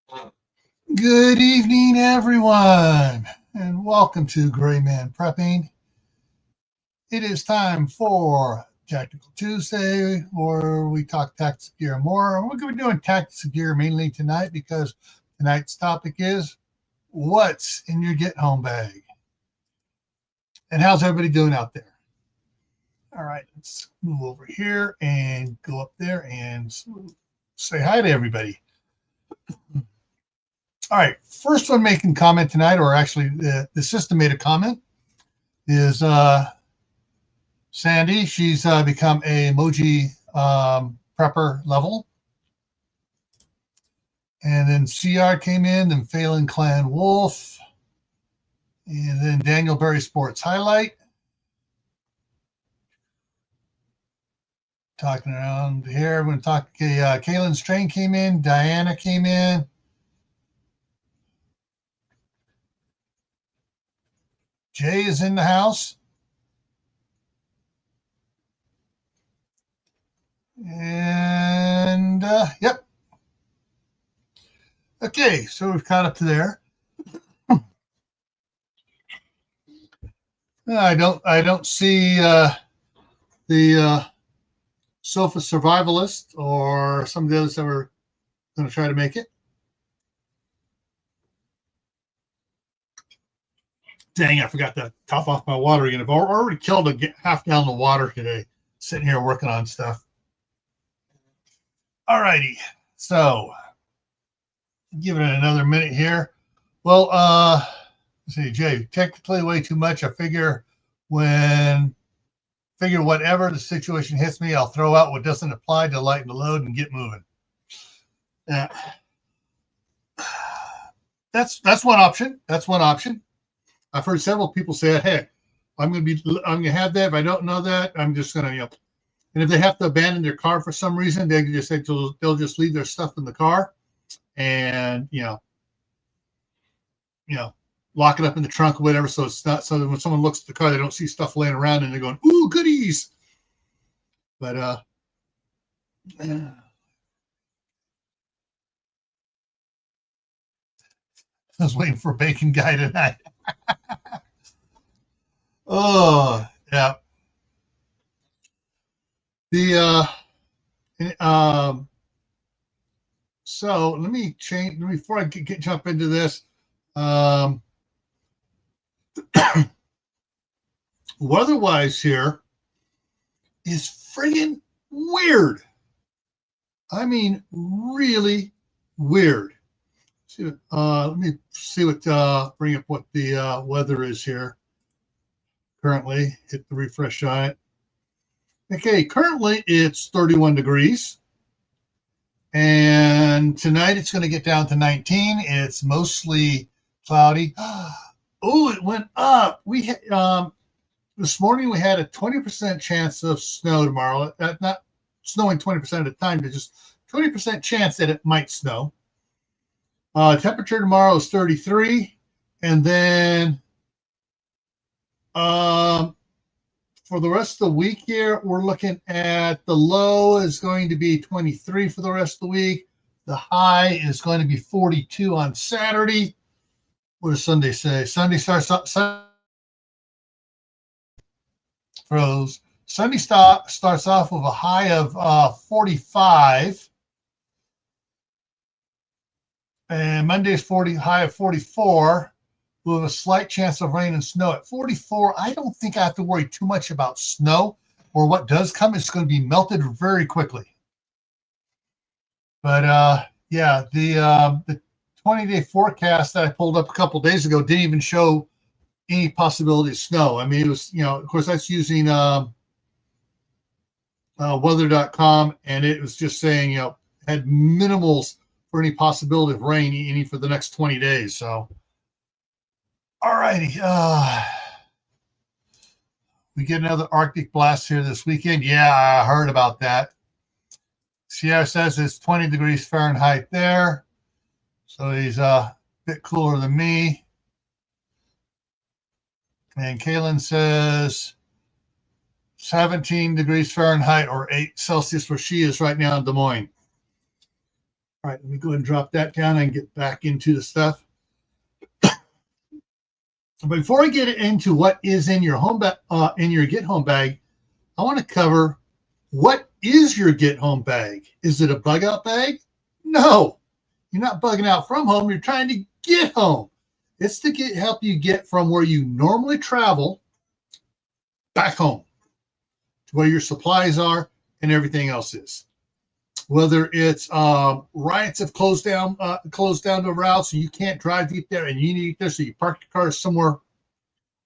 Good evening, everyone, and welcome to Gray Man Prepping. It is time for Tactical Tuesday, where we talk tactics gear and more. We're going to be doing tactics gear mainly tonight because tonight's topic is what's in your get home bag. And how's everybody doing out there? All right, let's move over here and go up there and say hi to everybody. All right, first one making comment tonight, or actually the system made a comment, is Sandy. She's become a emoji prepper level. And then CR came in, then Phelan Clan Wolf, and then Daniel Berry Sports Highlight. Talking around here, I'm going to talk. Kaylin Strain came in, Diana came in. Jay is in the house. And yep. Okay, so we've caught up to there. I don't see the Sofa Survivalist or some of the others that were going to try to make it. Dang, I forgot to top off my water again. I've already killed a half gallon of water today, sitting here working on stuff. All righty, so give it another minute here. Well, let's see, Jay, technically way too much. I figure whatever the situation hits me, I'll throw out what doesn't apply to lighten the load and get moving. Yeah, that's one option. That's one option. I've heard several people say, "Hey, I'm going to have that. If I don't know that, I'm just going to, And if they have to abandon their car for some reason, they can just say they'll just leave their stuff in the car, and lock it up in the trunk or whatever. So it's not so that when someone looks at the car, they don't see stuff laying around and they're going, "Ooh, goodies." But I was waiting for a bacon guy tonight. Oh, yeah. The so let me change before I jump into this. Weather-wise here is friggin' weird. I mean, really weird. Let me see bring up what the weather is here currently. Hit the refresh on it. Okay, currently it's 31 degrees. And tonight it's going to get down to 19. It's mostly cloudy. Oh, it went up. This morning we had a 20% chance of snow tomorrow. Not snowing 20% of the time, but just 20% chance that it might snow. Temperature tomorrow is 33. And then for the rest of the week here, we're looking at the low is going to be 23 for the rest of the week. The high is going to be 42 on Saturday. What does Sunday say? Sunday starts off with a high of 45. And Monday's high of 44. With a slight chance of rain and snow at 44. I don't think I have to worry too much about snow, or what does come is going to be melted very quickly. But yeah, the 20-day forecast that I pulled up a couple days ago didn't even show any possibility of snow. I mean, it was, of course, that's using weather.com, and it was just saying, had minimals for any possibility of rain any for the next 20 days. So. All righty. We get another Arctic blast here this weekend. Yeah, I heard about that. Sierra says it's 20 degrees Fahrenheit there. So he's a bit cooler than me. And Kaylin says 17 degrees Fahrenheit or 8 Celsius where she is right now in Des Moines. All right, let me go ahead and drop that down and get back into the stuff. But before I get into what is in your in your get home bag, I want to cover what is your get home bag. Is it a bug out bag? No, you're not bugging out from home. You're trying to get home. It's to help you get from where you normally travel back home to where your supplies are and everything else is. Whether it's riots have closed down the route, so you can't drive deep there, and you need to get there, so you park your car somewhere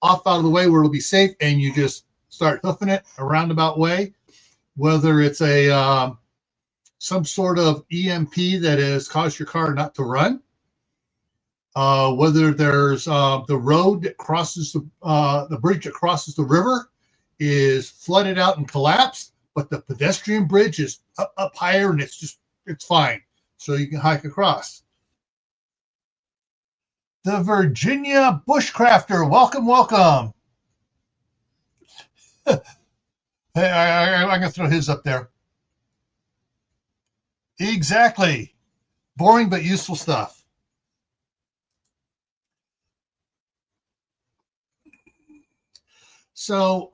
off out of the way where it'll be safe, and you just start hoofing it a roundabout way. Whether it's a some sort of EMP that has caused your car not to run, whether there's the road that crosses the bridge that crosses the river is flooded out and collapsed, but the pedestrian bridge is up higher and it's fine, so you can hike across. The Virginia Bushcrafter, welcome. Hey, I'm gonna throw his up there. Exactly, boring but useful stuff. So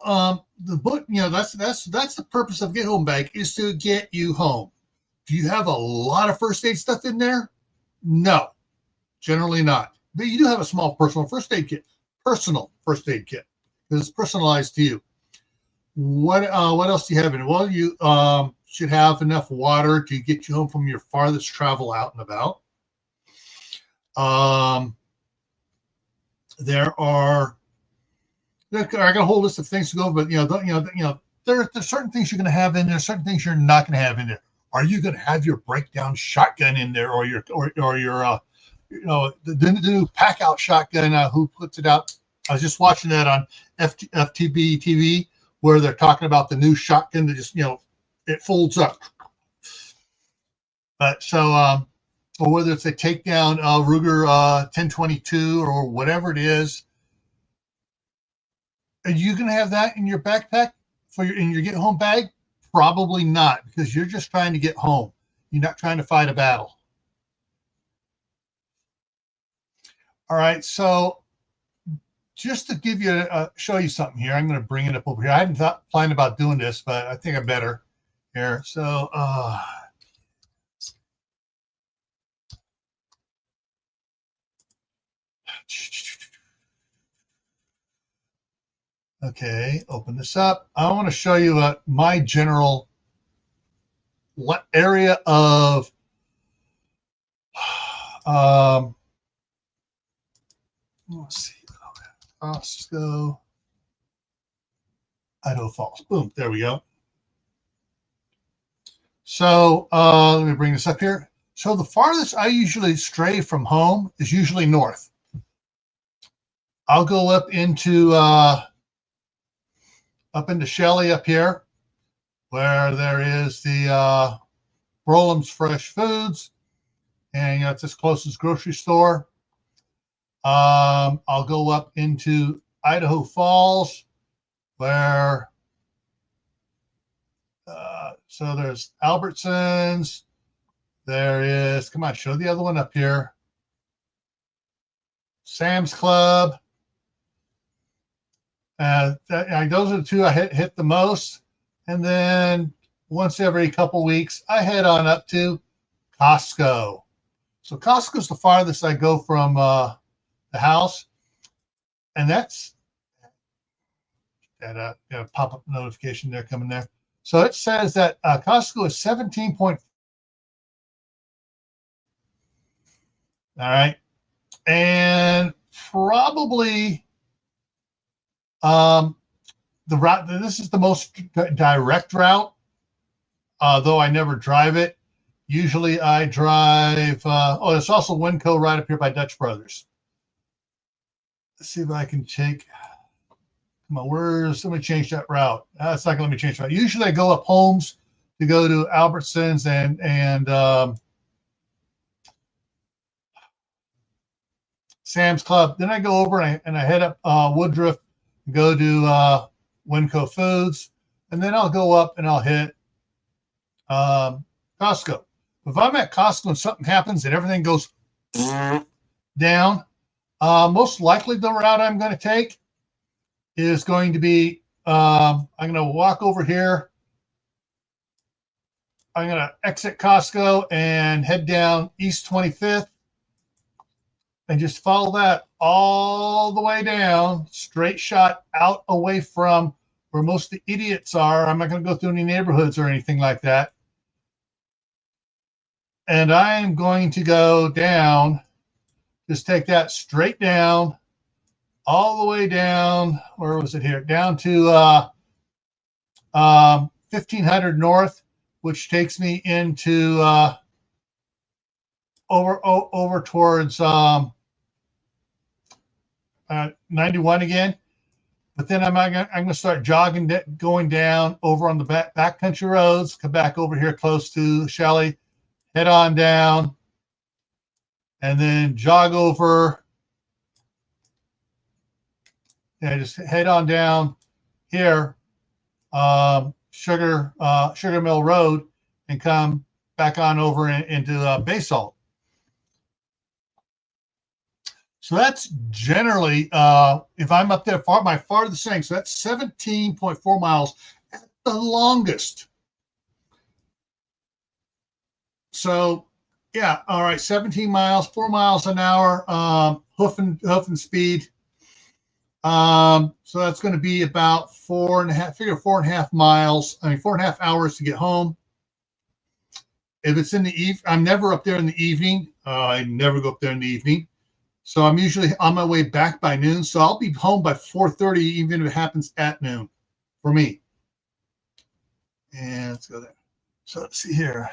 the book, that's the purpose of Get Home Bag, is to get you home. Do you have a lot of first aid stuff in there? No, generally not. But you do have a small personal first aid kit, because it's personalized to you. What else do you have in it? Well, you should have enough water to get you home from your farthest travel out and about. I got a whole list of things to go, but there's certain things you're going to have in there, certain things you're not going to have in there. Are you going to have your breakdown shotgun in there, or your the new pack out shotgun? Who puts it out? I was just watching that on FTB TV, where they're talking about the new shotgun that just it folds up. Or whether it's a takedown Ruger 1022 or whatever it is. Are you going to have that in your backpack in your get home bag? Probably not, because you're just trying to get home. You're not trying to fight a battle. All right, so just to give you show you something here, I'm going to bring it up over here. I hadn't planned about doing this, but I think I better here. So okay, open this up. I want to show you my general area of let's see, Costco, Idaho Falls. Boom, there we go. So let me bring this up here. So the farthest I usually stray from home is usually north. I'll go up into Shelley up here, where there is the Brolam's Fresh Foods, and it's its closest grocery store. I'll go up into Idaho Falls, where so there's Albertsons. There is, come on, show the other one up here. Sam's Club. Those are the two I hit the most. And then once every couple weeks, I head on up to Costco. So Costco's the farthest I go from the house. And that's that pop-up notification there coming there. So it says that Costco is 17 point. All right. And probably the route, this is the most direct route, though I never drive it. Usually I drive, there's also Winco right up here by Dutch Brothers. Let's see if I can take, come on, somebody change that route. It's not going to let me change that. Usually I go up Holmes to go to Albertsons and Sam's Club. Then I go over and I head up Woodruff, go to Winco Foods, and then I'll go up and I'll hit Costco. If I'm at Costco and something happens and everything goes down, most likely the route I'm going to take is going to be, I'm going to walk over here. I'm going to exit Costco and head down East 25th and just follow that all the way down, straight shot out away from where most of the idiots are. I'm not going to go through any neighborhoods or anything like that. And I am going to go down, just take that straight down, all the way down. Where was it here? Down to 1500 North, which takes me into over towards 91 again. But then I'm going to start jogging, going down over on the backcountry roads, come back over here close to Shelley, head on down, and then jog over. Yeah, just head on down here, Sugar Mill Road, and come back on over into Basalt. So that's generally, if I'm up there my farthest thing, so that's 17.4 miles at the longest. So yeah, all right, 17 miles, 4 miles an hour, hoof and speed. So that's going to be about 4.5 miles. I mean, 4.5 hours to get home. If it's in the evening, I'm never up there in the evening. I never go up there in the evening. So I'm usually on my way back by noon. So I'll be home by 4:30, even if it happens at noon for me. And let's go there. So let's see here.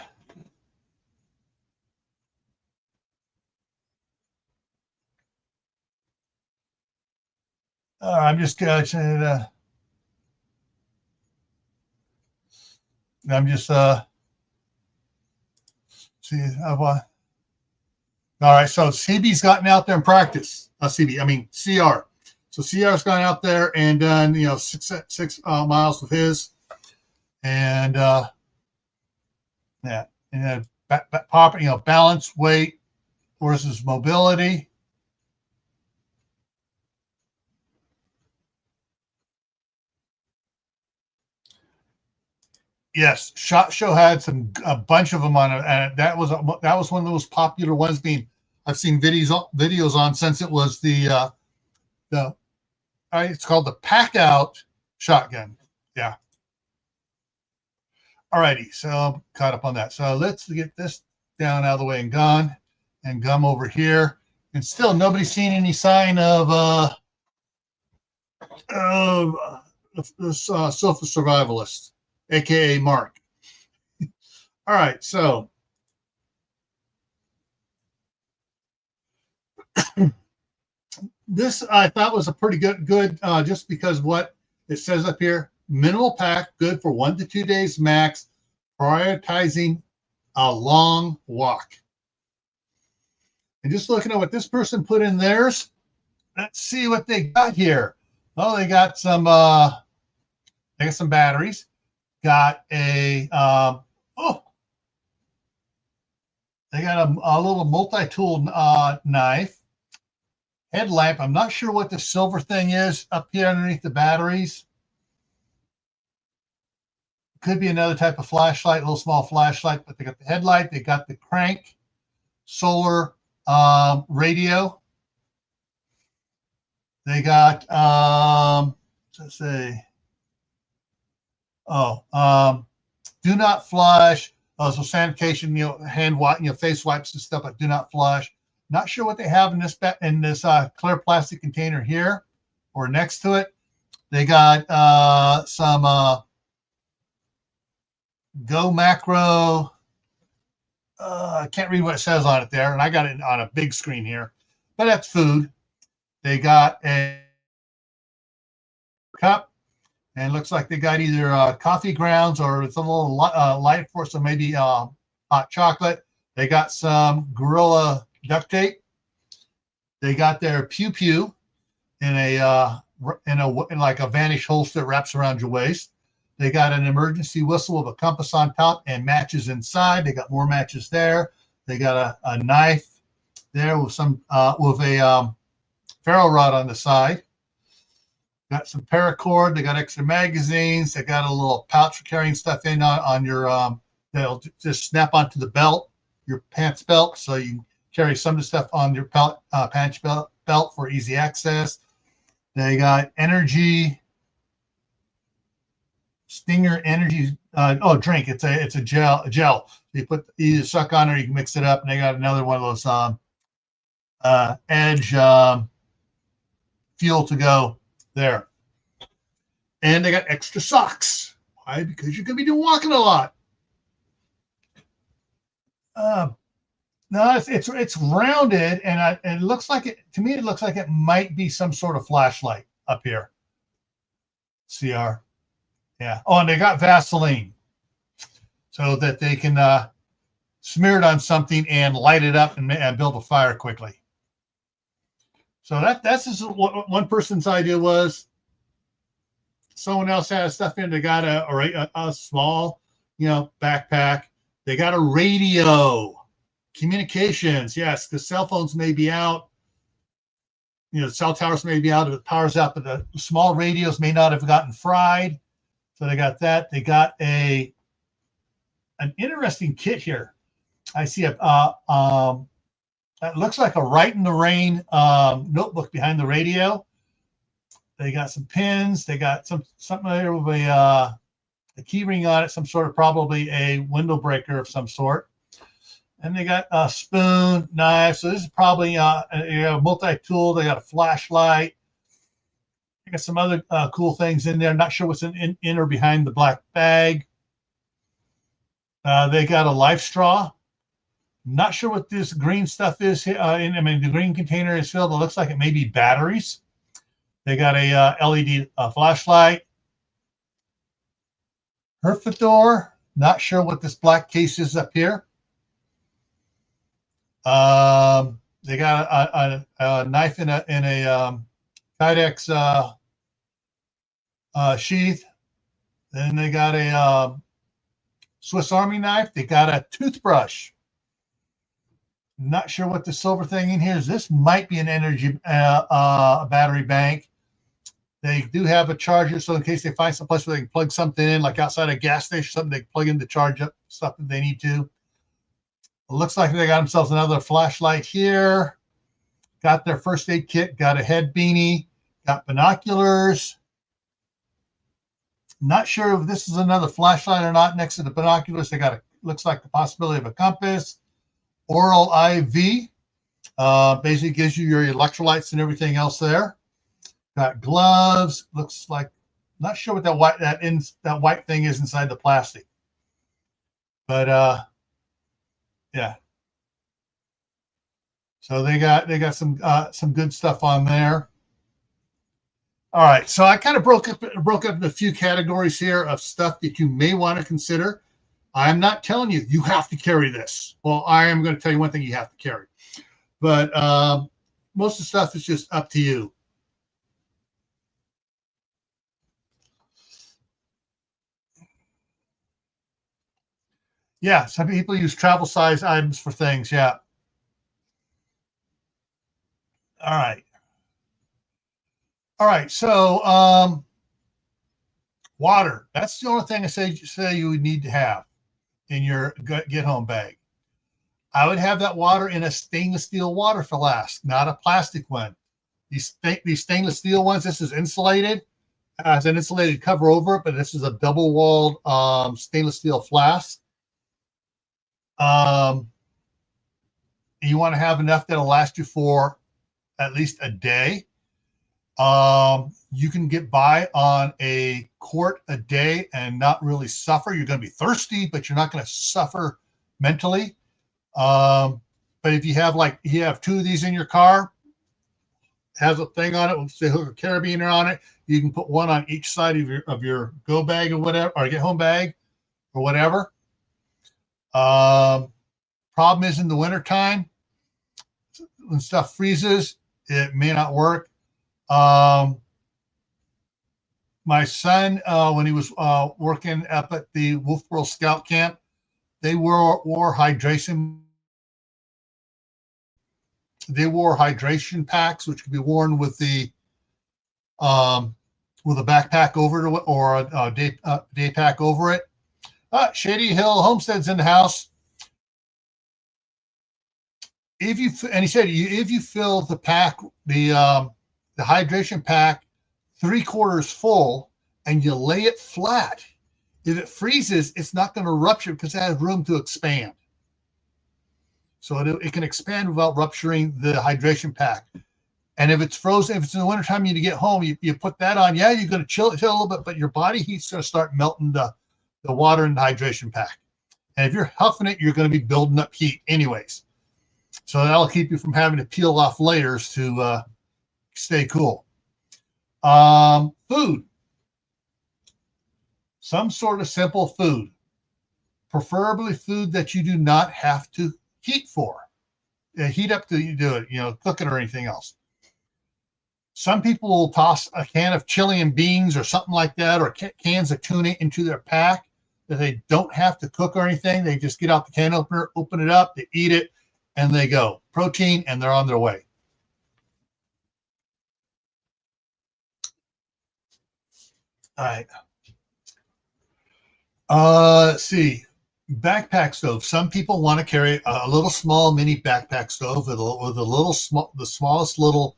I'm just see. All right, so CB's gotten out there in practice. I mean CR. So CR's gone out there and done, 6 miles with his, and yeah, and balance, weight versus mobility. Yes, SHOT Show had a bunch of them on it, and that was one of the most popular ones. I've seen videos on since it was it's called the Pack Out shotgun. Yeah. Alrighty, so I'm caught up on that. So let's get this down out of the way and gone, and gum over here, and still nobody's seen any sign of this Survivalist, aka Mark. All right, so this I thought was a pretty good just because what it says up here: minimal pack, good for 1 to 2 days max, prioritizing a long walk. And just looking at what this person put in theirs, let's see what they got here. Oh, they got some batteries. Got a they got a little multi-tool knife, headlamp. I'm not sure what the silver thing is up here underneath the batteries. Could be another type of flashlight, a little small flashlight, but they got the headlight. They got the crank, solar radio. They got let's say, do not flush. So sanitation, hand wipe, face wipes and stuff, but do not flush. Not sure what they have in this clear plastic container here or next to it. They got some Go Macro. I can't read what it says on it there, and I got it on a big screen here, but that's food. They got a cup, and it looks like they got either coffee grounds or it's a little light for some maybe hot chocolate. They got some Gorilla duct tape. They got their pew pew in like a vanish holster that wraps around your waist. They got an emergency whistle with a compass on top and matches inside. They got more matches there. They got a knife there with some with a ferro rod on the side. Got some paracord. They got extra magazines. They got a little pouch for carrying stuff in on your that'll just snap onto the belt, your pants belt, so you can carry some of the stuff on your pants belt for easy access. They got energy. Stinger energy drink. It's a gel. You put either suck on or you can mix it up. And they got another one of those Edge fuel to go there. And they got extra socks. Why? Because you're gonna be walking a lot. No, it's rounded, and it looks like it to me. It looks like it might be some sort of flashlight up here. CR. Yeah. Oh, and they got Vaseline so that they can smear it on something and light it up and build a fire quickly. So that's just what one person's idea was. Someone else had stuff in. They got a small, backpack. They got a radio, communications. Yes, the cell phones may be out. The cell towers may be out if the power's out, but the small radios may not have gotten fried. So they got that. They got an interesting kit here. I see that looks like a Right in the Rain notebook behind the radio. They got some pins. They got something there with a key ring on it, some sort of probably a window breaker of some sort. And they got a spoon, knife. So this is probably a multi-tool. They got a flashlight. They got some other cool things in there. Not sure what's in or behind the black bag. They got a life straw. Not sure what this green stuff is. The green container is filled. It looks like it may be batteries. They got a LED flashlight. Herfador. Not sure what this black case is up here. They got a knife in a Kydex sheath. Then they got a Swiss Army knife. They got a toothbrush. Not sure what the silver thing in here is. This might be an energy battery bank. They do have a charger, so in case they find some place where they can plug something in, like outside a gas station, something they can plug in to charge up stuff if they need to. It looks like they got themselves another flashlight here. Got their first aid kit. Got a head beanie. Got binoculars. Not sure if this is another flashlight or not. Next to the binoculars, they got looks like the possibility of a compass. Oral IV. Basically gives you your electrolytes and everything else there. Got gloves. Looks like, not sure what that white thing is inside the plastic. But yeah. So they got some good stuff on there. All right, so I kind of broke up into a few categories here of stuff that you may want to consider. I'm not telling you you have to carry this. Well, I am going to tell you one thing you have to carry, but most of the stuff is just up to you. Yeah, some people use travel size items for things. Yeah. All right. All right. So water. That's the only thing I say you would need to have in your get home bag. I would have that water in a stainless steel water flask, not a plastic one. These stainless steel ones, this is insulated, has an insulated cover over it, but this is a double-walled stainless steel flask. You want to have enough that'll last you for at least a day. You can get by on a quart a day and not really suffer. You're going to be thirsty, but you're not going to suffer mentally. But if you have two of these in your car, has a thing on it, say hook a carabiner on it. You can put one on each side of your go bag or whatever, or get home bag or whatever. Problem is in the wintertime, when stuff freezes, it may not work. My son, when he was working up at the Wolfboro Scout Camp, they wore hydration. They wore hydration packs, which could be worn um, with a backpack over it or a day pack over it. Shady Hill Homestead's in the house. If you and he said if you fill the pack the hydration pack 3/4 full and you lay it flat, if it freezes, it's not going to rupture because it has room to expand. So it can expand without rupturing the hydration pack. And if it's frozen, if it's in the wintertime, you get home, you put that on. Yeah, you're going to chill a little bit, but your body heat's going to start melting the water in the hydration pack. And if you're huffing it, you're going to be building up heat anyways. So that'll keep you from having to peel off layers to stay cool. Food. Some sort of simple food. Preferably food that you do not have to heat for. Heat up till you do it, cook it or anything else. Some people will toss a can of Chilean beans or something like that, or cans of tuna into their pack that they don't have to cook or anything. They just get out the can opener, open it up, they eat it, and they go. Protein, and they're on their way. All right. Let's see. Backpack stove. Some people want to carry a little small mini backpack stove with the smallest little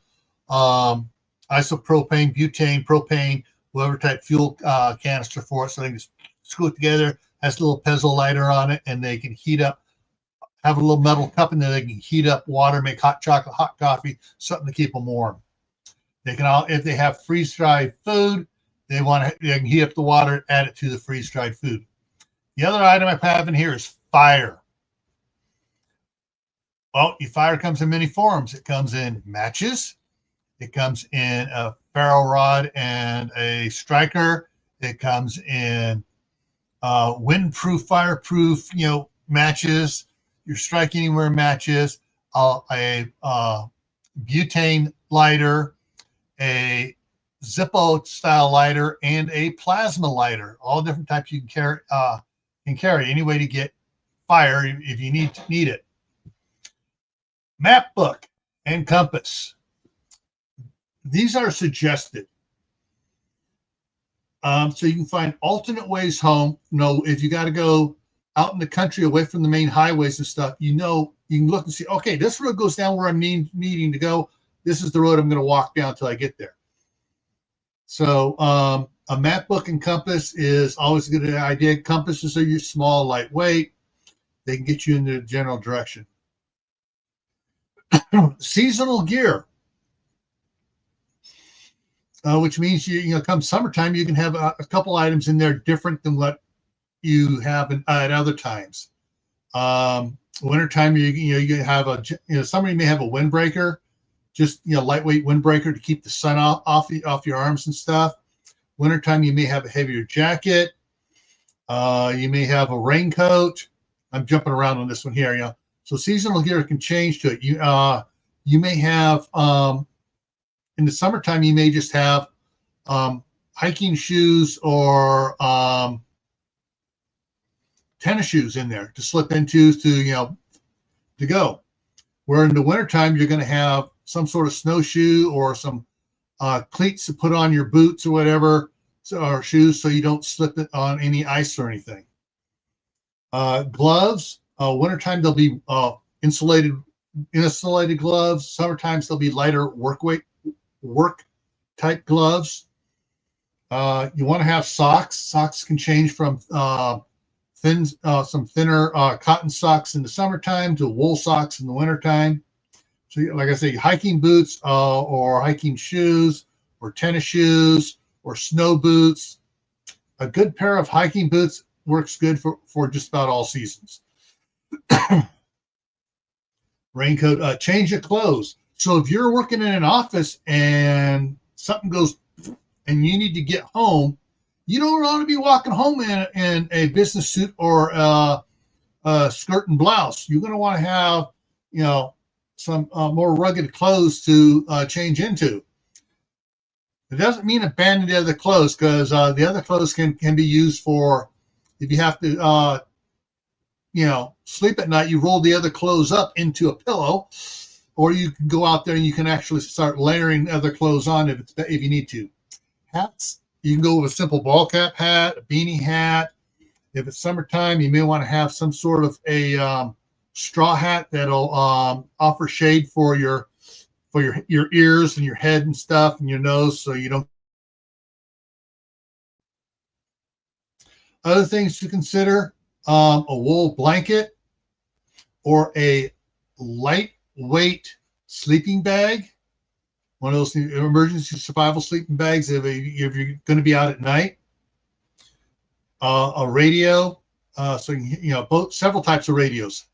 isopropane, butane, propane, whatever type fuel canister for it. So they can just screw it together. Has a little pezzo lighter on it, and they can heat up. Have a little metal cup in there. They can heat up water, make hot chocolate, hot coffee, something to keep them warm. They can if they have freeze dried food, they can heat up the water, add it to the freeze dried food. The other item I have in here is fire. Well, your fire comes in many forms. It comes in matches. It comes in a ferro rod and a striker. It comes in windproof, fireproof, matches. Your strike anywhere matches. A butane lighter, a Zippo style lighter, and a plasma lighter. All different types you can carry any way to get fire if you need it. Map book and compass. These are suggested. So you can find alternate ways home. If you got to go out in the country away from the main highways and stuff, you can look and see, okay, this road goes down where I'm needing to go. This is the road I'm going to walk down until I get there. So a map book and compass is always a good idea. Compasses are small, lightweight. They can get you in the general direction. Seasonal gear, which means come summertime, you can have a couple items in there different than what you have at other times. Wintertime, you have summer, you may have a windbreaker, just lightweight windbreaker to keep the sun off your arms and stuff. Wintertime, you may have a heavier jacket. You may have a raincoat. I'm jumping around on this one here. So seasonal gear can change to it. You may have in the summertime, you may just have hiking shoes or tennis shoes in there to slip into to go. Where in the wintertime, you're going to have some sort of snowshoe or some cleats to put on your boots or whatever, or shoes, so you don't slip it on any ice or anything. Gloves. Wintertime, they'll be insulated gloves. Summertime, they'll be lighter work type gloves. You want to have socks. Socks can change from some thinner cotton socks in the summertime to wool socks in the wintertime. So like I say, hiking boots or hiking shoes or tennis shoes or snow boots. A good pair of hiking boots works good for just about all seasons. Raincoat, change of clothes. So if you're working in an office and something goes and you need to get home, you don't want to be walking home in a business suit or a skirt and blouse. You're going to want to have, some more rugged clothes to change into. It doesn't mean abandon the other clothes, because the other clothes can be used for, if you have to, sleep at night, you roll the other clothes up into a pillow, or you can go out there and you can actually start layering other clothes on if you need to. Hats, you can go with a simple ball cap hat, a beanie hat. If it's summertime, you may want to have some sort of a straw hat that'll offer shade for your ears and your head and stuff and your nose, so you don't. Other things to consider: a wool blanket or a lightweight sleeping bag, one of those emergency survival sleeping bags if you're going to be out at night. A radio, so several types of radios.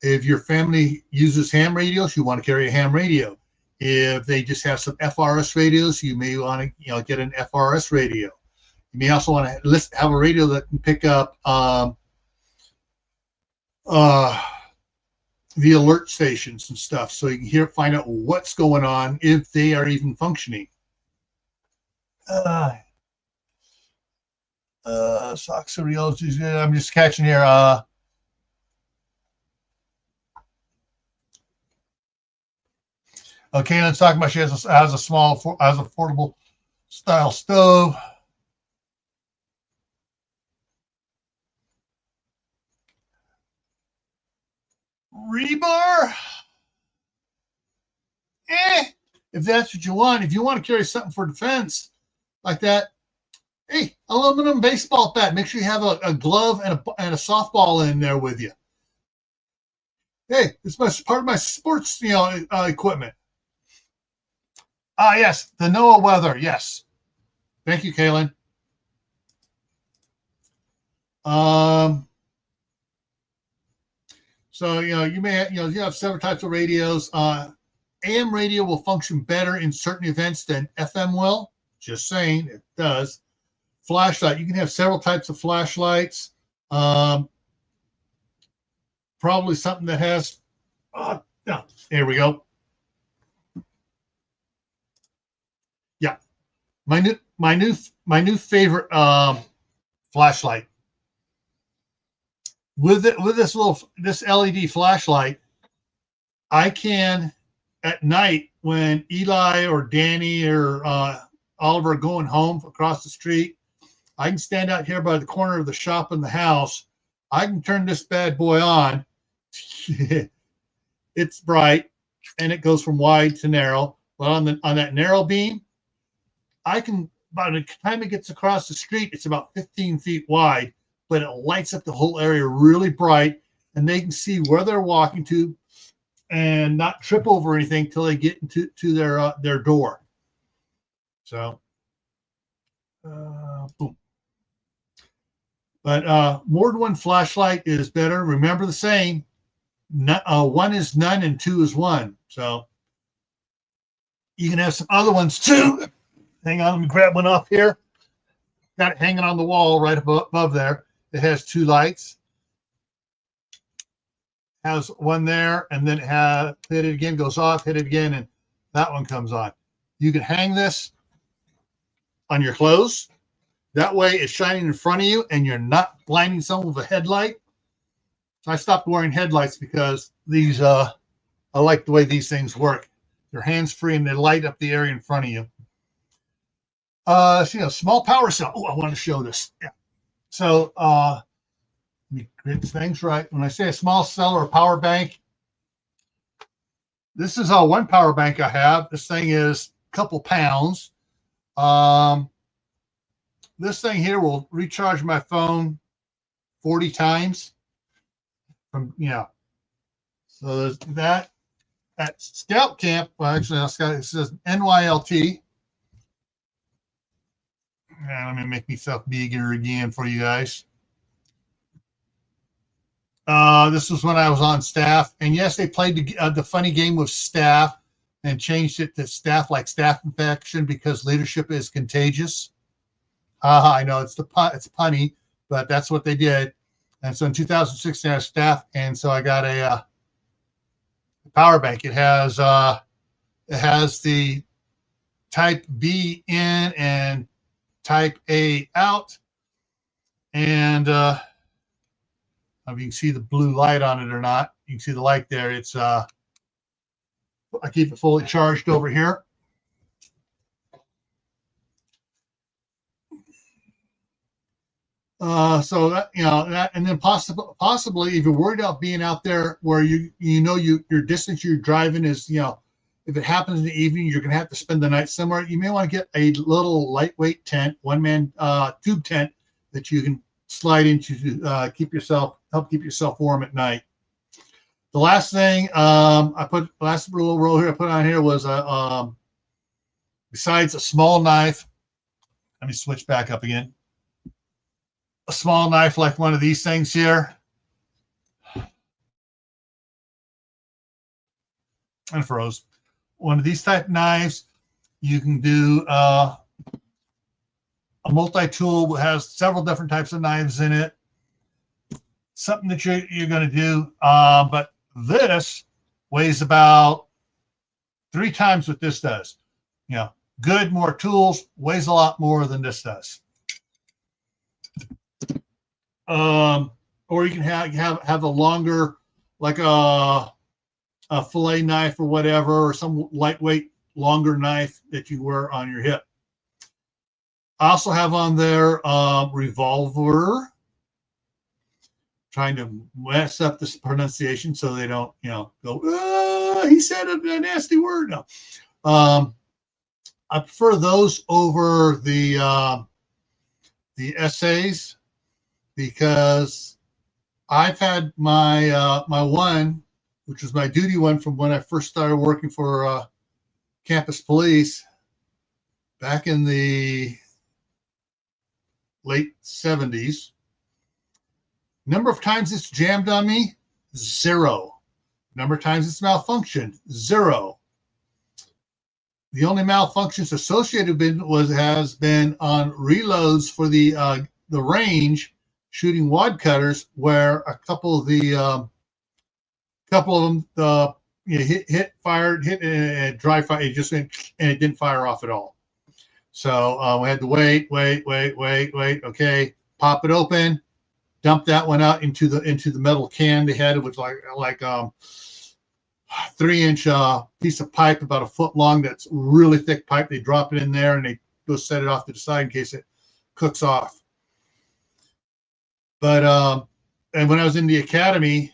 If your family uses ham radios, you want to carry a ham radio. If they just have some FRS radios, you may want to get an FRS radio. You may also want to have a radio that can pick up the alert stations and stuff, so you can find out what's going on if they are even functioning. Socks and reels. I'm just catching here. Okay, let's talk about she has a small, affordable style stove. Rebar? If that's what you want. If you want to carry something for defense like that, hey, aluminum baseball bat. Make sure you have a glove and a softball in there with you. Hey, it's part of my sports, equipment. Yes, the NOAA weather. Yes, thank you, Kaylin. So you may have, you have several types of radios. AM radio will function better in certain events than FM will. Just saying, it does. Flashlight. You can have several types of flashlights. Probably something that has. There we go. Yeah, my new favorite flashlight. With this LED flashlight, I can at night when Eli or Danny or Oliver are going home across the street, I can stand out here by the corner of the shop and the house. I can turn this bad boy on. It's bright and it goes from wide to narrow. But on that narrow beam, I can, by the time it gets across the street, it's about 15 feet wide, but it lights up the whole area really bright, and they can see where they're walking to and not trip over anything till they get into their door. So, boom. But more than one flashlight is better. Remember the saying, one is none and two is one. So you can have some other ones too. Hang on, let me grab one off here. Got it hanging on the wall right above there. It has two lights. Has one there, and then hit it again, goes off, hit it again, and that one comes on. You can hang this on your clothes. That way it's shining in front of you and you're not blinding someone with a headlight. So I stopped wearing headlights because these, I like the way these things work. They're hands-free and they light up the area in front of you. Small power cell. Oh, I want to show this. Yeah. So, let me get things right. When I say a small cell or a power bank, this is one power bank I have. This thing is a couple pounds. This thing here will recharge my phone 40 times. So there's that. At Scout Camp, well, actually, it says NYLT. And let me make myself bigger again for you guys. This was when I was on staff. And yes, they played the funny game with staff and changed it to staff infection because leadership is contagious. I know it's punny, but that's what they did. And so in 2016, I was staff, and so I got a power bank. It has the type B in and type A out. And if you can see the blue light on it or not, you can see the light there. It's I keep it fully charged over here. So that, you know, that, and then possibly if you're worried about being out there where your distance you're driving is, you know, if it happens in the evening, you're going to have to spend the night somewhere. You may want to get a little lightweight tent, one-man tube tent that you can slide into to help keep yourself warm at night. The last thing last little roll here I put on here was besides a small knife. Let me switch back up again. A small knife like one of these things here. And froze. One of these type knives. You can do a multi-tool that has several different types of knives in it. Something that you're going to do. But this weighs about 3 times what this does. You know, good, more tools, weighs a lot more than this does. Or you can have a longer, like a fillet knife or whatever, or some lightweight, longer knife that you wear on your hip. I also have on there revolver. Trying to mess up this pronunciation so they don't, you know, go, he said a nasty word. No. I prefer those over the essays, because I've had my my one, which was my duty one from when I first started working for campus police back in the late 70s. Number of times it's jammed on me, 0. Number of times it's malfunctioned, 0. The only malfunctions associated with has been on reloads for the range, shooting wad cutters, where a couple of them fired, and dry fire, it just went, and it didn't fire off at all. So we had to wait. Okay, pop it open, dump that one out into the metal can they had. It was like 3-inch piece of pipe, about a foot long. That's really thick pipe. They drop it in there and they go set it off to the side in case it cooks off. But and when I was in the academy,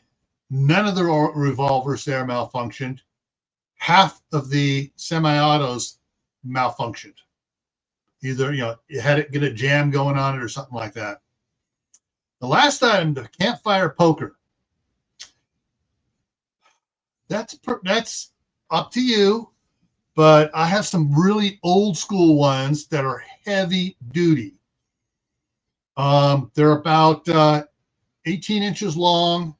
none of the revolvers there malfunctioned. Half of the semi-autos malfunctioned. Either, you know, you had it get a jam going on it or something like that. The last item, the campfire poker. That's up to you, but I have some really old school ones that are heavy duty. They're about 18 inches long,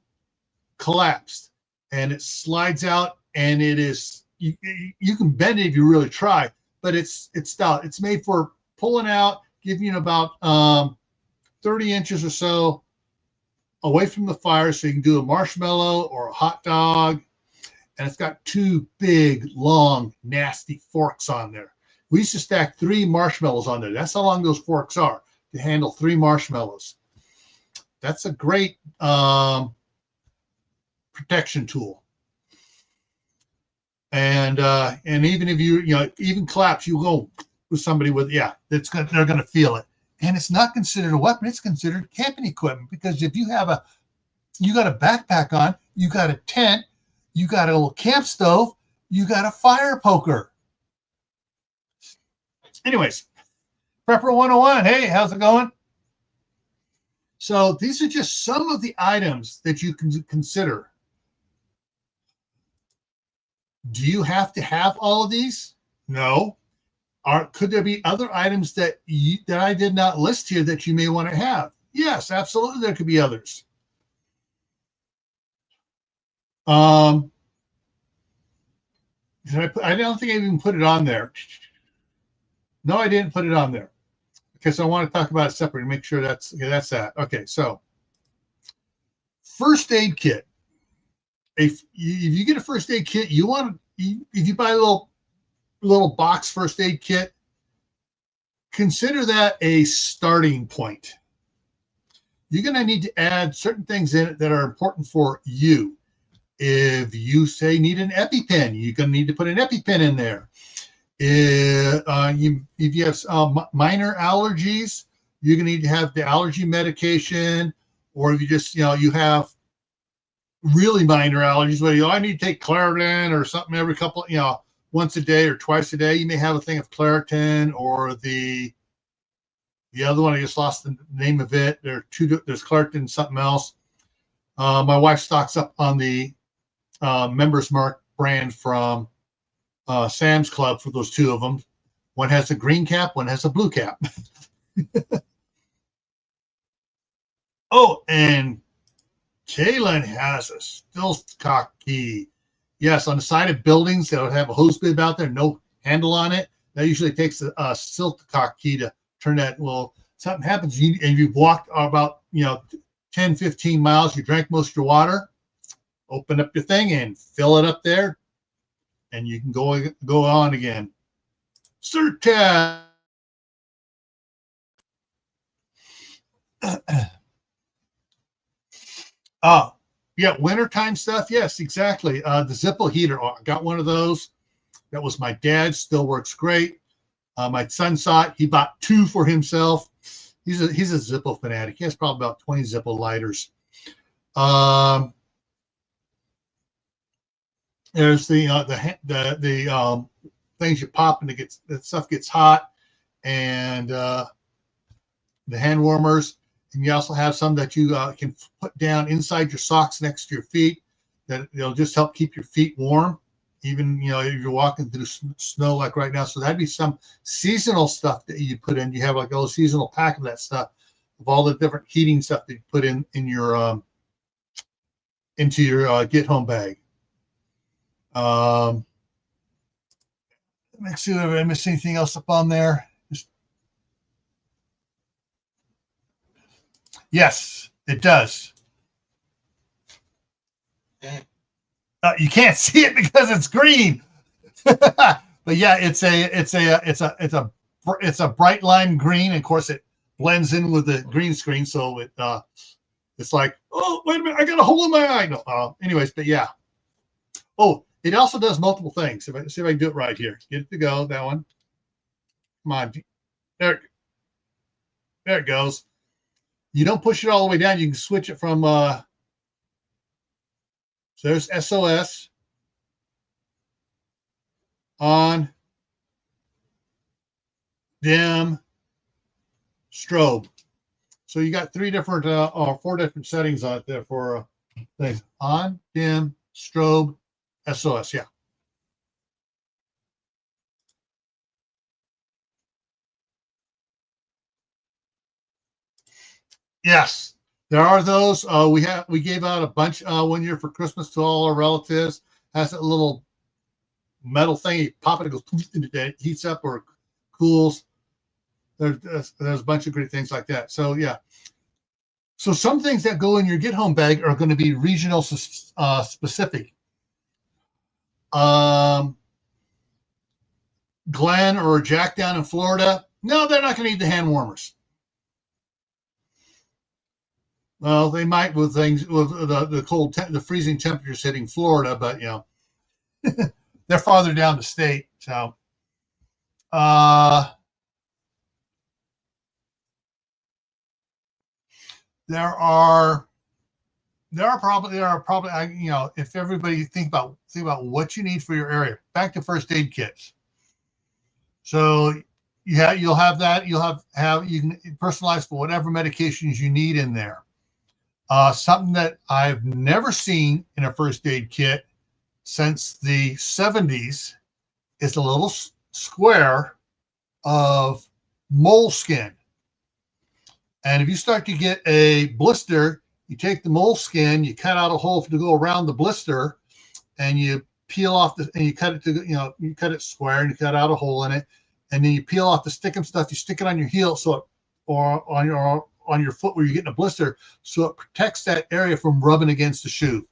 collapsed, and it slides out, and it is, you can bend it if you really try, but it's stout. It's made for pulling out, giving you about 30 inches or so away from the fire, so you can do a marshmallow or a hot dog. And it's got 2 big, long, nasty forks on there. We used to stack 3 marshmallows on there. That's how long those forks are, to handle 3 marshmallows. That's a great protection tool. And even if you even collapse, you go with somebody with, they're going to feel it. And it's not considered a weapon. It's considered camping equipment, because if you got a backpack on, you got a tent, you got a little camp stove, you got a fire poker. Anyways, Prepper 101. Hey, how's it going? So these are just some of the items that you can consider. Do you have to have all of these? No. Could there be other items that I did not list here that you may want to have? Yes, absolutely. There could be others. I don't think I even put it on there. No, I didn't put it on there, because I want to talk about it separately, make sure that's that. Okay, so first aid kit. If you get a first aid kit, if you buy a little little box first aid kit, consider that a starting point. You're going to need to add certain things in it that are important for you. If you say need an EpiPen, you're going to need to put an EpiPen in there. If you have minor allergies, you're going to need to have the allergy medication. Or if you just, you have really minor allergies, where I need to take Claritin or something every couple, once a day or twice a day, you may have a thing of Claritin or the other one. I just lost the name of it. There's Claritin and something else. My wife stocks up on the Members Mark brand from Sam's Club for those two of them. One has a green cap, one has a blue cap. Oh, and Kaylin has a Stiltcock key. Yes, on the side of buildings that would have a hose bib out there, no handle on it. That usually takes a Stiltcock key to turn that. Well, something happens, and you've walked about 10, 15 miles, you drank most of your water, open up your thing and fill it up there, and you can go on again. Surtat. Yeah, wintertime stuff. Yes, exactly. The Zippo heater. I got one of those. That was my dad's. Still works great. My son saw it. He bought two for himself. He's a Zippo fanatic. He has probably about 20 Zippo lighters. There's the things you pop and that stuff gets hot, and the hand warmers. And you also have some that you can put down inside your socks next to your feet. That it'll just help keep your feet warm, even if you're walking through snow like right now. So that'd be some seasonal stuff that you put in. You have like a little seasonal pack of that stuff, of all the different heating stuff that you put in your into your get home bag. Let's see if I missed anything else up on there. Yes, it does. You can't see it because it's green, but yeah, it's a bright lime green. And of course, it blends in with the green screen, so it's like, oh, wait a minute, I got a hole in my eye. No, anyways, but yeah. Oh, it also does multiple things. See if I can do it right here. Get it to go. That one. Come on, there it goes. You don't push it all the way down. You can switch it from, so there's SOS, on, dim, strobe. So you got 3 different or 4 different settings on it there for things. On, dim, strobe, SOS. Yeah. Yes. There are those. We gave out a bunch one year for Christmas to all our relatives. Has a little metal thing. You pop it, it goes into that, heats up or cools. There's a bunch of great things like that. So yeah. So some things that go in your get home bag are going to be regional specific. Glenn or Jack down in Florida, no, they're not going to need the hand warmers. Well, they might with things with the cold, the freezing temperatures hitting Florida, but they're farther down the state. So, there are probably if everybody think about what you need for your area. Back to first aid kits. So you'll have that. You'll have you can personalize for whatever medications you need in there. Something that I've never seen in a first aid kit since the 70s is a little square of moleskin. And if you start to get a blister, you take the moleskin, you cut out a hole to go around the blister, and you peel off and you cut it to, you cut it square and you cut out a hole in it, and then you peel off the stickum stuff, you stick it on your heel or on your foot where you're getting a blister, so it protects that area from rubbing against the shoe.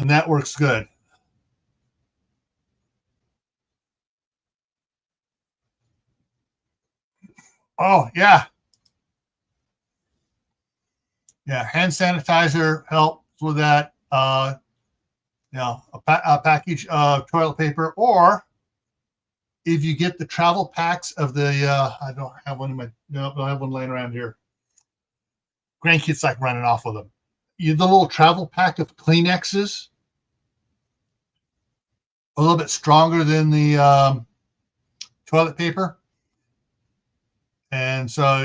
And that works good. Oh, yeah. Yeah. Hand sanitizer helps with that. A package of toilet paper, or if you get the travel packs of the, I don't have one in my, no, I don't have one laying around here. Grandkids like running off with them. The little travel pack of Kleenexes, a little bit stronger than the toilet paper. And so,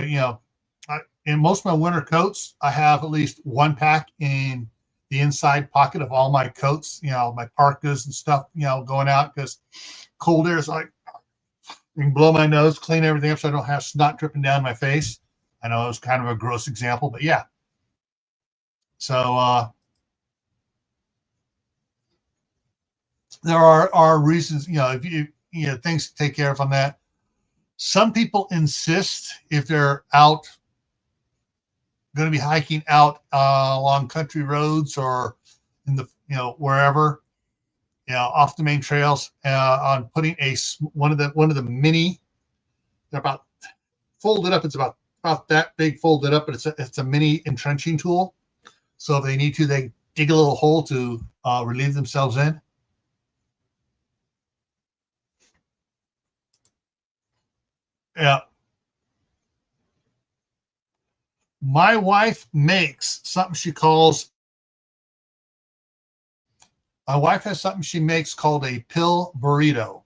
in most of my winter coats, I have at least one pack in the inside pocket of all my coats, my parkas and stuff, going out, because cold air is like, you can blow my nose, clean everything up so I don't have snot dripping down my face. I know it was kind of a gross example, but yeah. So there are reasons, if things to take care of on that. Some people insist, if they're out, going to be hiking out along country roads or in the, wherever, off the main trails, on putting one of the mini, they're about folded up. It's about that big folded up, but it's a mini entrenching tool. So if they need to, they dig a little hole to relieve themselves in. Yeah. My wife makes something she calls, my wife has something she makes called a pill burrito.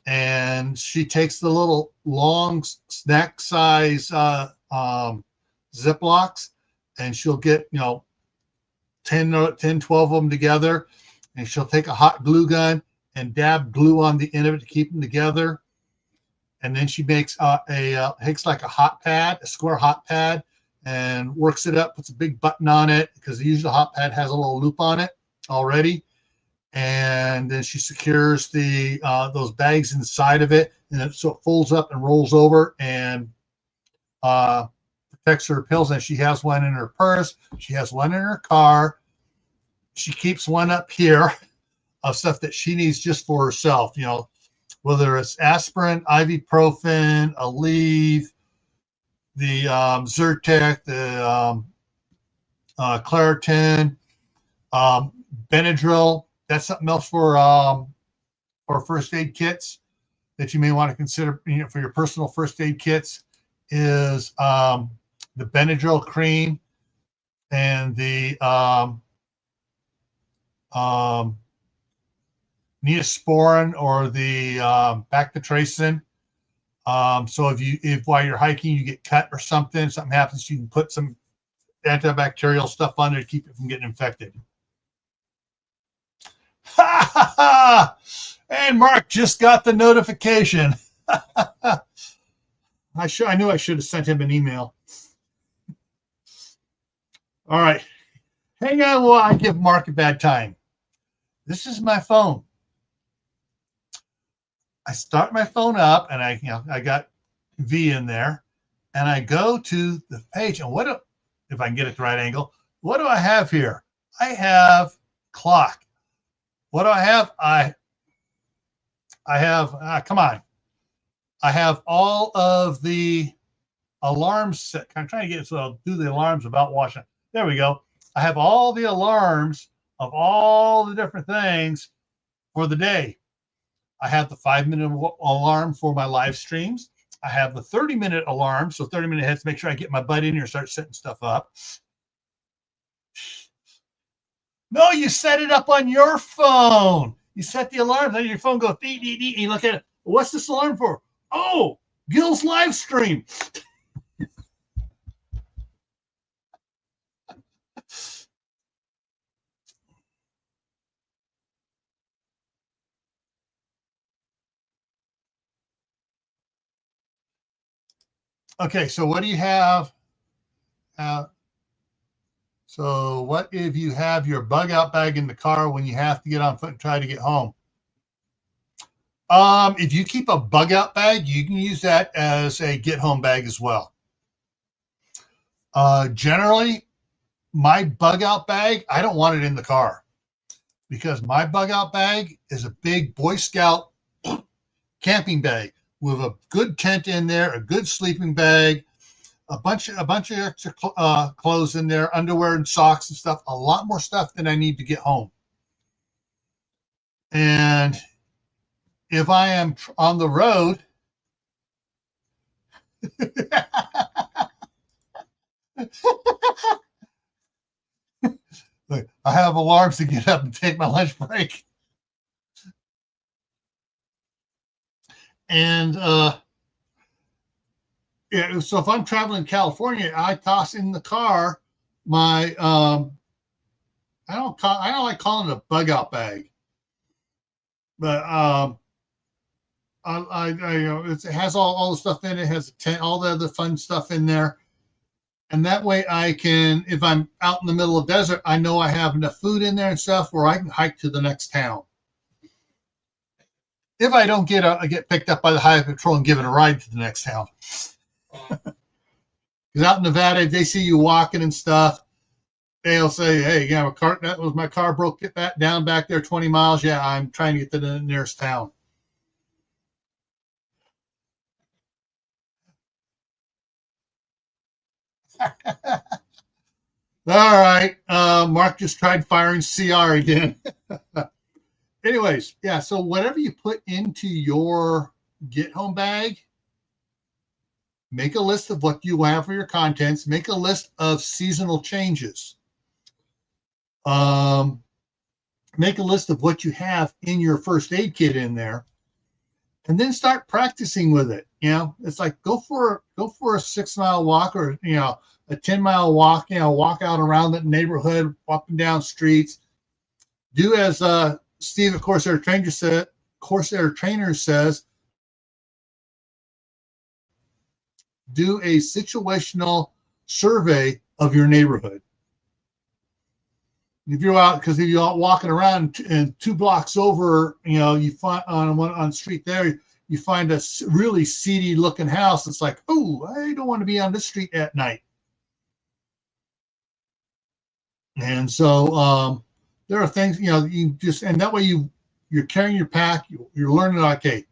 And she takes the little long snack size Ziplocs, and she'll get, 10, 12 of them together. And she'll take a hot glue gun and dab glue on the end of it to keep them together. And then she makes takes like a hot pad, a square hot pad, and works it up, puts a big button on it, because usually the hot pad has a little loop on it already. And then she secures the those bags inside of it, and so it folds up and rolls over and protects her pills. And she has one in her purse. She has one in her car. She keeps one up here of stuff that she needs just for herself, whether it's aspirin, ibuprofen, Aleve, the Zyrtec, the Claritin, Benadryl. That's something else for first aid kits that you may want to consider, for your personal first aid kits, is the Benadryl cream and the Neosporin, or the Baclofen. So if while you're hiking you get cut or something happens, you can put some antibacterial stuff on there to keep it from getting infected. Ha ha ha! And Mark just got the notification. I knew I should have sent him an email. All right. Hang on while I give Mark a bad time. This is my phone. I start my phone up, and I got V in there, and I go to the page, and if I can get it the right angle, what do I have here? I have clock. What do I have? I have, come on. I have all of the alarms set. I'm trying to get it so I'll do the alarms about washing. There we go. I have all the alarms of all the different things for the day. I have the 5-minute alarm for my live streams. I have the 30-minute alarm, so 30-minute ahead to make sure I get my butt in here and start setting stuff up. No, you set it up on your phone. You set the alarm, then your phone goes dee, dee, dee, and you look at it. What's this alarm for? Oh, Gil's live stream. Okay, so what do you have? So what if you have your bug out bag in the car when you have to get on foot and try to get home? If you keep a bug out bag, you can use that as a get home bag as well. Generally, my bug out bag, I don't want it in the car, because my bug out bag is a big Boy Scout camping bag with a good tent in there, a good sleeping bag, a bunch of extra clothes in there, underwear and socks and stuff, a lot more stuff than I need to get home. And if I am on the road, I have alarms to get up and take my lunch break. And yeah, so if I'm traveling in California, I toss in the car my I don't like calling it a bug out bag, but it has all the stuff in it. It has a tent, all the other fun stuff in there, and that way I can, if I'm out in the middle of the desert, I know I have enough food in there and stuff where I can hike to the next town. If I don't get picked up by the highway patrol and given a ride to the next town, because out in Nevada, if they see you walking and stuff, they'll say, "Hey, yeah, that was my car broke. Get that down back there 20 miles. Yeah, I'm trying to get to the nearest town." All right. Mark just tried firing CR again. Anyways, yeah. So whatever you put into your get home bag, make a list of what you have for your contents. Make a list of seasonal changes. Um, Make a list of what you have in your first aid kit in there, and then start practicing with it. It's like go for a 6 mile walk, or a 10 mile walk. Walk out around the neighborhood, up and down streets. Do as Steve at Corsair Trainer says. Do a situational survey of your neighborhood. If you're out, because if you're out walking around and 2 blocks over, you find on the street there, you find a really seedy looking house. It's like, oh, I don't want to be on this street at night. And so there are things, you just, and that way you're carrying your pack, you're learning, okay,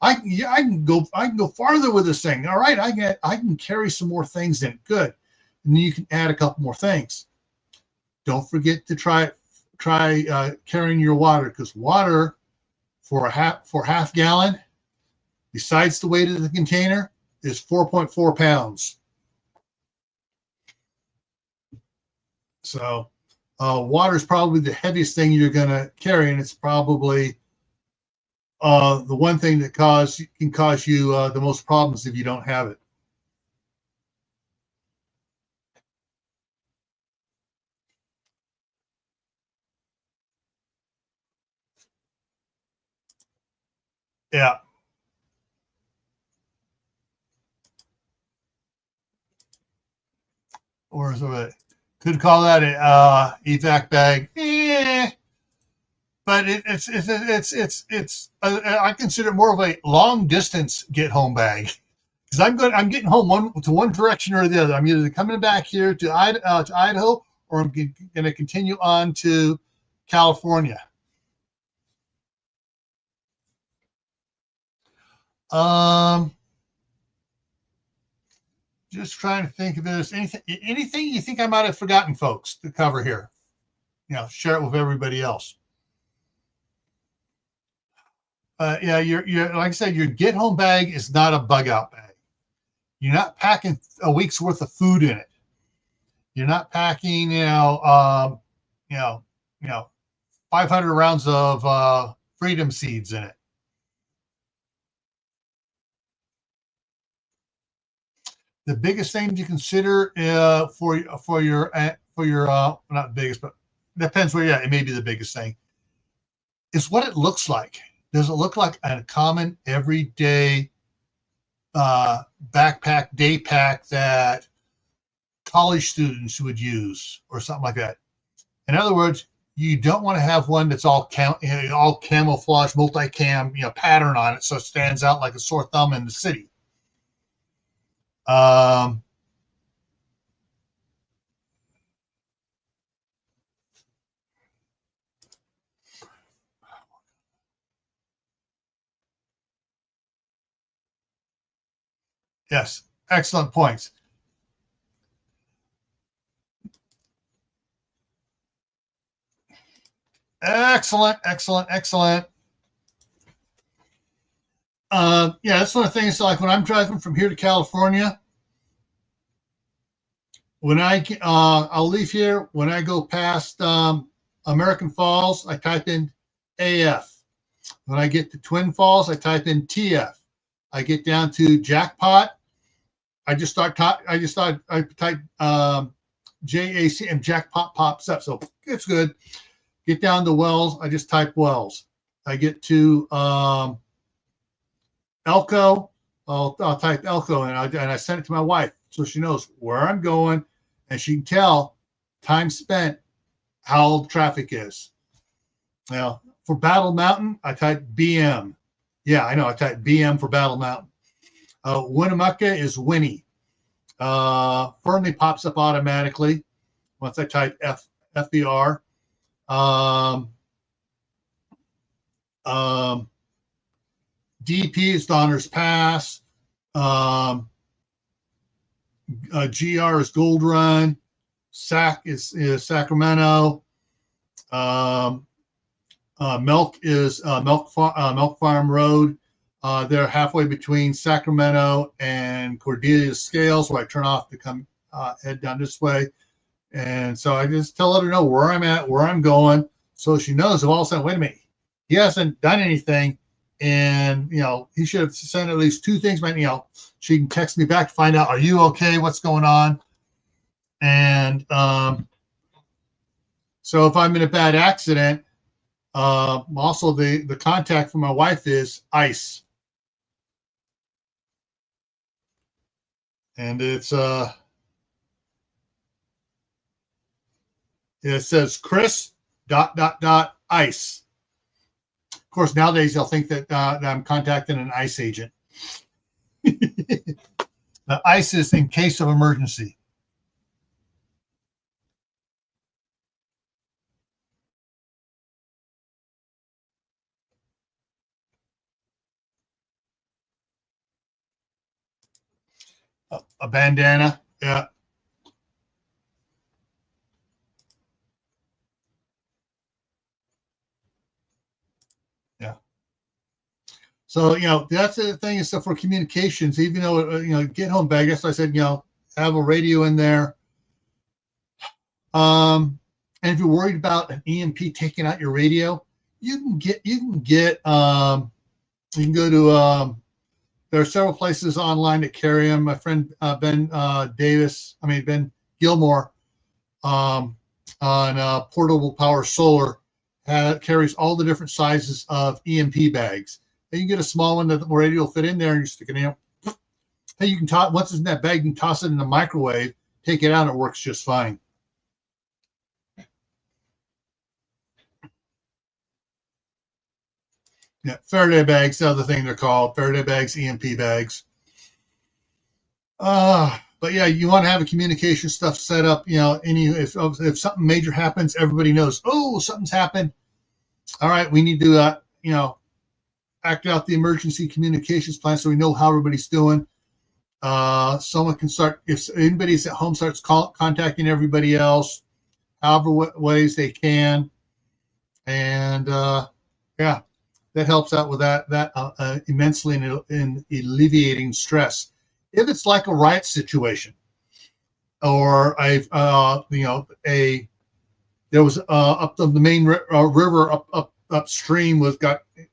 I can go farther with this thing. All right, I can carry some more things in. Good. And then you can add a couple more things. Don't forget to try carrying your water, because water for half gallon, besides the weight of the container, is 4.4 pounds. So water is probably the heaviest thing you're going to carry, and it's probably the one thing that can cause you the most problems if you don't have it. Yeah. Or so could call that a evac bag. But I consider it more of a long distance get home bag, because I'm getting home one direction or the other. I'm either coming back here to Idaho, or I'm going to continue on to California. Um, just trying to think if there's anything you think I might have forgotten, folks, to cover here. Share it with everybody else. Yeah, you're like I said, your get home bag is not a bug out bag. You're not packing a week's worth of food in it. You're not packing, you know, you know, 500 rounds of freedom seeds in it. The biggest thing to consider for your not biggest, but depends where you're at. It may be the biggest thing is what it looks like. Does it look like a common everyday backpack, day pack that college students would use, or something like that? In other words, you don't want to have one that's all camouflage, multicam, pattern on it, so it stands out like a sore thumb in the city. Um, Yes, excellent points. Excellent, excellent, excellent. Yeah, that's one of the things. Like when I'm driving from here to California, when I'll leave here. When I go past American Falls, I type in AF. When I get to Twin Falls, I type in TF. I get down to Jackpot. I type JAC and Jackpot pops up. So it's good. Get down to Wells. I just type Wells. I get to Elko. I'll type Elko and I send it to my wife so she knows where I'm going and she can tell time spent how the traffic is. Now, for Battle Mountain, I type BM. Yeah, I know. I type BM for Battle Mountain. Winnemucca is Winnie. Fernley pops up automatically once I type FBR. DP is Donner's Pass. GR is Gold Run. SAC is Sacramento. Milk is Milk Farm Road. They're halfway between Sacramento and Cordelia Scales, where I turn off to come head down this way. And so I just let her know where I'm at, where I'm going, so she knows if all of a sudden, wait a minute, he hasn't done anything, and he should have sent at least two things. But she can text me back to find out, are you okay? What's going on? And so if I'm in a bad accident, also the contact for my wife is ICE, and it's it says Chris ... ICE. Of course, nowadays they'll think that I'm contacting an ICE agent. The ICE is in case of emergency. A bandana, yeah. Yeah. So, that's the thing is stuff for communications, even though, get home bag. That's why I said, have a radio in there. And if you're worried about an EMP taking out your radio, you can go to, there are several places online that carry them. My friend, Ben Gilmore, on Portable Power Solar, carries all the different sizes of EMP bags. And you can get a small one that the radio will fit in there, and you stick it in. Hey, you can toss, once it's in that bag, you can toss it in the microwave, take it out, it works just fine. Yeah, Faraday bags, the other thing they're called, Faraday bags, EMP bags. But yeah, you want to have a communication stuff set up. If something major happens, everybody knows. Oh, something's happened. All right, we need to act out the emergency communications plan so we know how everybody's doing. Someone can start, if anybody's at home, starts contacting everybody else, however ways they can, and yeah, that helps out with that immensely in alleviating stress. If it's like a riot situation, or there was up the main river upstream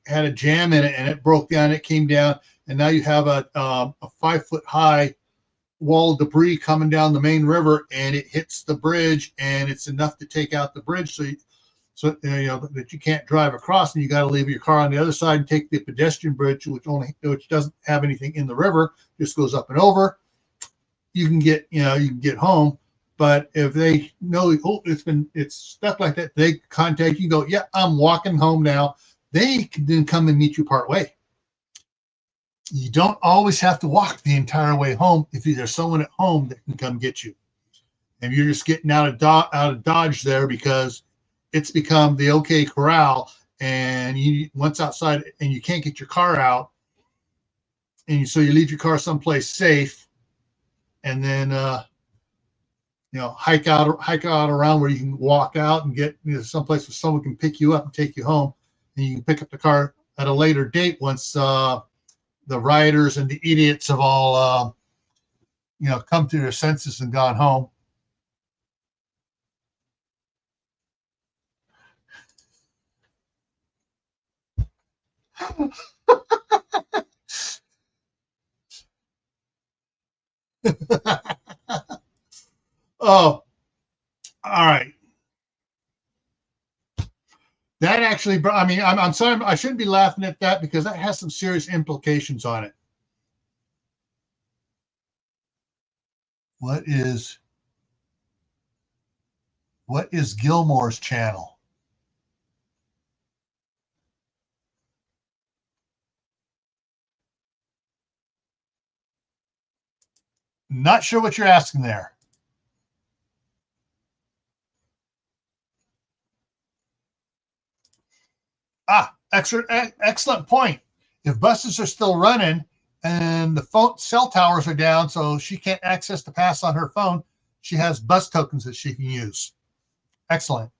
had a jam in it, and it broke down. It came down, and now you have a 5-foot high wall of debris coming down the main river, and it hits the bridge, and it's enough to take out the bridge. So that you can't drive across, and you got to leave your car on the other side and take the pedestrian bridge, which doesn't have anything in the river, just goes up and over. You can get home, but if they know it's stuck like that, they contact you. Go, yeah, I'm walking home now. They can then come and meet you part way. You don't always have to walk the entire way home if there's someone at home that can come get you. And you're just getting out of Dodge there because it's become the OK Corral, and once outside and you can't get your car out, and so you leave your car someplace safe, and then hike out around where you can walk out and get someplace where someone can pick you up and take you home, and you can pick up the car at a later date once the rioters and the idiots have all come to their senses and gone home. Oh, all right. That actually, I mean, I'm sorry, I shouldn't be laughing at that because that has some serious implications on it. What is Gilmore's channel? Not sure what you're asking there. Excellent point. If buses are still running and the cell towers are down, so she can't access the pass on her phone, she has bus tokens that she can use. Excellent.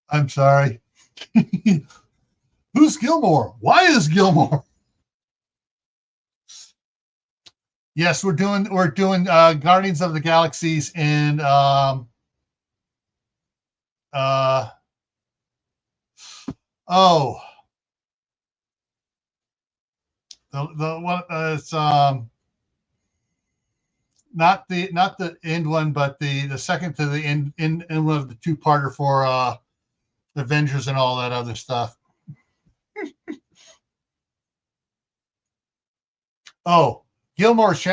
I'm sorry. Who's Gilmore? Why is Gilmore? Yes, we're doing Guardians of the Galaxies in oh the one it's not the end one, but the second to the end in one of the two-parter for Avengers and all that other stuff. Oh, Gilmore's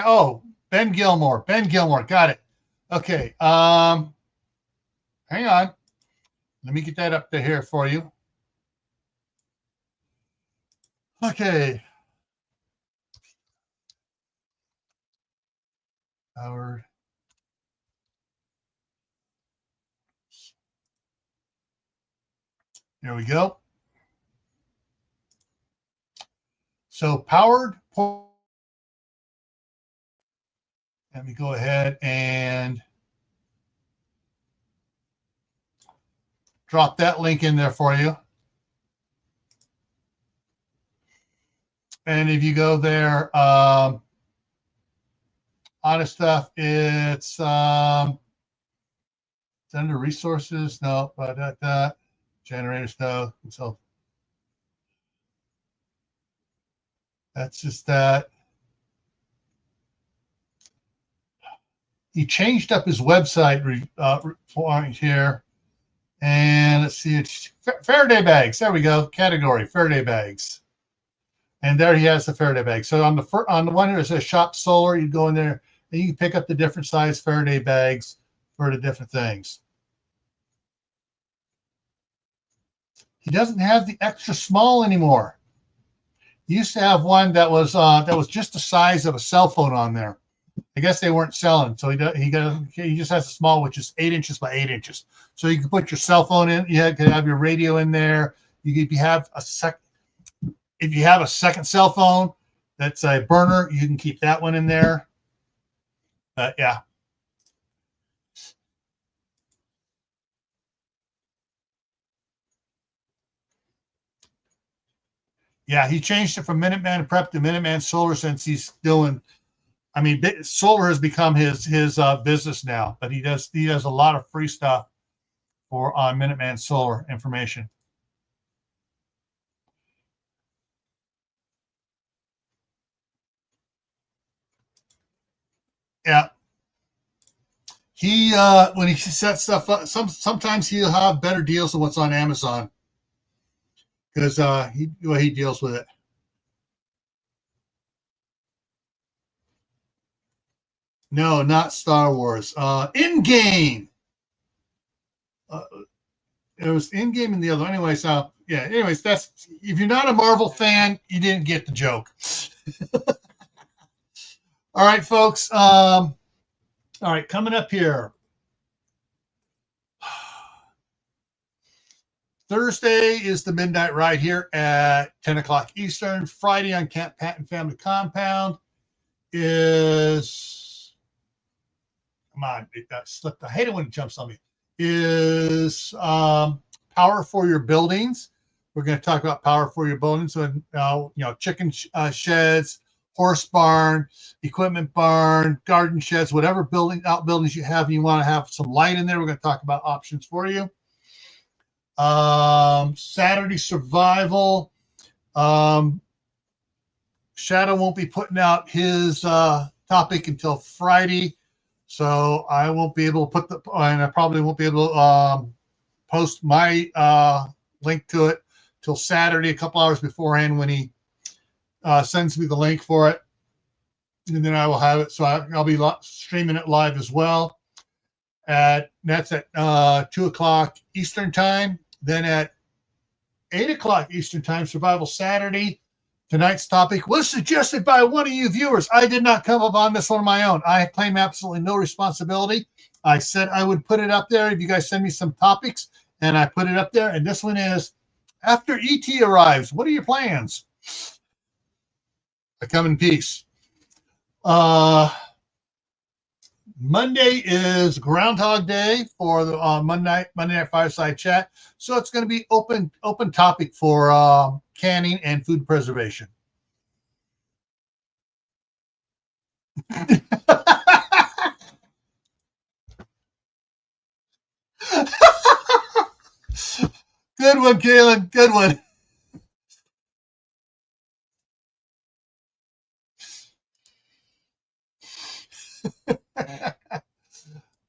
Ben Gilmore. Ben Gilmore. Got it. Okay. Hang on. Let me get that up to here for you. Okay. Howard. There we go. So powered. Let me go ahead and drop that link in there for you. And if you go there, honest stuff, it's under resources. No, but generators, no. So that's just that. He changed up his website here. And let's see, it's Faraday bags. There we go. Category, Faraday bags. And there he has the Faraday bag. So on the one here, it says Shop Solar. You go in there and you can pick up the different size Faraday bags for the different things. He doesn't have the extra small anymore. He used to have one that was just the size of a cell phone on there. I guess they weren't selling, so he just has a small, which is 8 inches by 8 inches. So you can put your cell phone in. You can have your radio in there. If you have a second cell phone that's a burner, you can keep that one in there. Yeah. Yeah, he changed it from Minuteman Prep to Minuteman Solar since he's doing. I mean, solar has become his business now, but he does a lot of free stuff for Minuteman Solar information. Yeah. He when he sets stuff up, sometimes he'll have better deals than what's on Amazon because he deals with it. No, not Star Wars. In game. It was in-game in the other. Anyway, so yeah. Anyways, that's if you're not a Marvel fan, you didn't get the joke. All right, folks. All right, coming up here. Thursday is the midnight ride here at 10 o'clock Eastern. Friday on Camp Patton Family Compound is, come on, it got slipped. I hate it when it jumps on me. Is Power for Your Buildings. We're going to talk about Power for Your Buildings. So, chicken sheds, horse barn, equipment barn, garden sheds, whatever outbuildings you have and you want to have some light in there. We're going to talk about options for you. Saturday survival. Shadow won't be putting out his topic until Friday, so I won't be able to and I probably won't be able to post my link to it till Saturday, a couple hours beforehand when he sends me the link for it, and then I will have it. So I'll be streaming it live as well. That's at 2 o'clock Eastern time. Then at 8 o'clock Eastern time, Survival Saturday. Tonight's topic was suggested by one of you viewers. I did not come up on this one on my own. I claim absolutely no responsibility. I said I would put it up there if you guys send me some topics, and I put it up there. And this one is, after ET arrives, what are your plans? I come in peace. Monday is Groundhog Day for the Monday Night Fireside Chat, so it's going to be open topic for canning and food preservation. Good one, Kaylin. Good one.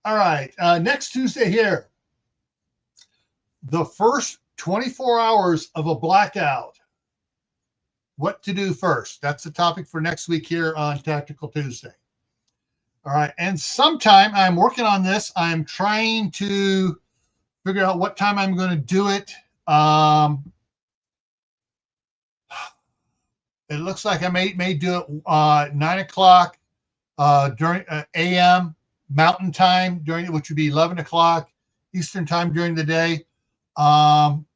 All right. Next Tuesday here, the first 24 hours of a blackout. What to do first? That's the topic for next week here on Tactical Tuesday. All right. And sometime I'm working on this. I'm trying to figure out what time I'm going to do it. It looks like I may do it 9 o'clock during a.m. Mountain Time, which would be 11 o'clock Eastern Time during the day.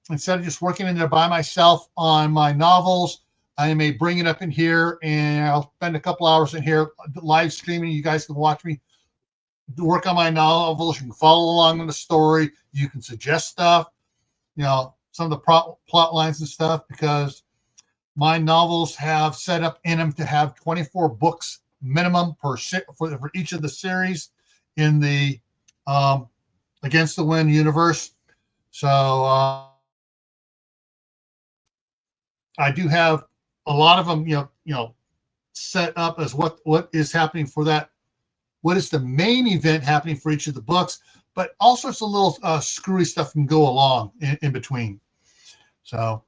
Instead of just working in there by myself on my novels, I may bring it up in here, and I'll spend a couple hours in here live streaming. You guys can watch me work on my novels. You can follow along in the story. You can suggest stuff, some of the plot lines and stuff, because my novels have set up in them to have 24 books minimum for each of the series in the Against the Wind universe. So I do have a lot of them, set up as what is happening for that. What is the main event happening for each of the books? But all sorts of little screwy stuff can go along in between. So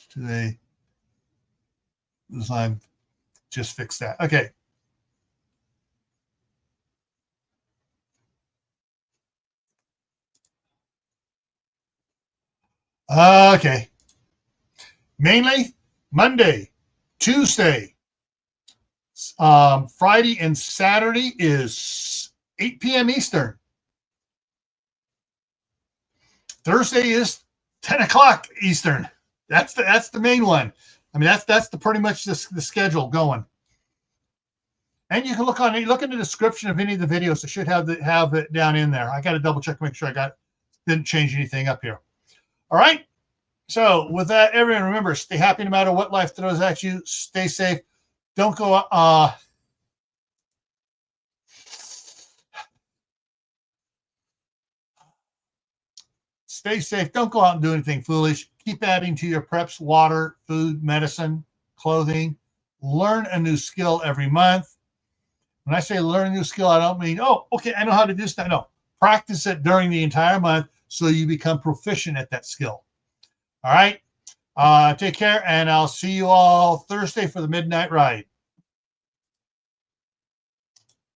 today, I'm just fix that. Okay. Okay. Mainly Monday, Tuesday, Friday, and Saturday is 8 p.m. Eastern. Thursday is 10 o'clock Eastern. That's the main one. I mean, that's pretty much the schedule going. And you can look in the description of any of the videos. It should have it down in there. I got to double check to make sure didn't change anything up here. All right. So with that, everyone, remember, stay happy no matter what life throws at you. Stay safe. Don't go stay safe. Don't go out and do anything foolish. Keep adding to your preps: water, food, medicine, clothing. Learn a new skill every month. When I say learn a new skill, I don't mean, oh, okay, I know how to do stuff. No, practice it during the entire month so you become proficient at that skill. All right. Take care, and I'll see you all Thursday for the midnight ride.